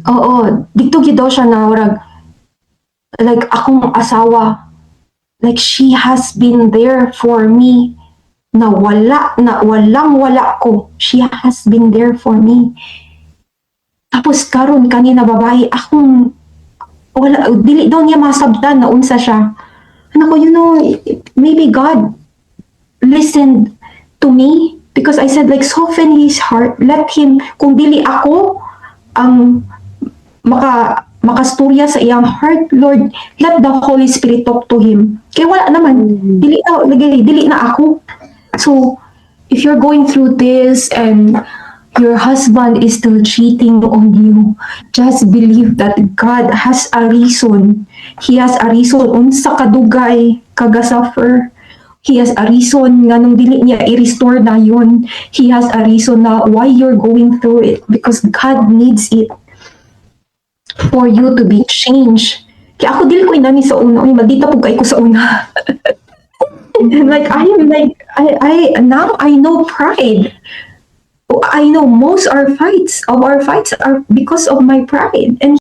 Oo, dito gyud daw siya na murag like akong asawa, like she has been there for me na walang-wala ko. She has been there for me. Tapos karon kanina babae akong wala dili daw niya masabtan na unsa siya. Ano ko, maybe God listened to me because I said like soften his heart, let him, kung dili ako ang makasturya sa iyang heart, Lord, let the Holy Spirit talk to him. Kaya wala naman, dili na ako. So, if you're going through this and your husband is still cheating on you, just believe that God has a reason. He has a reason unsa kadugay kaga-suffer. He has a reason nga nung dili niya i-restore na yun. He has a reason na why you're going through it because God needs it for you to be changed. Kaya ako dili ko inani sa una, magdita po kay ko sa una. Like I am like I now I know pride. I know most our fights are because of my pride, and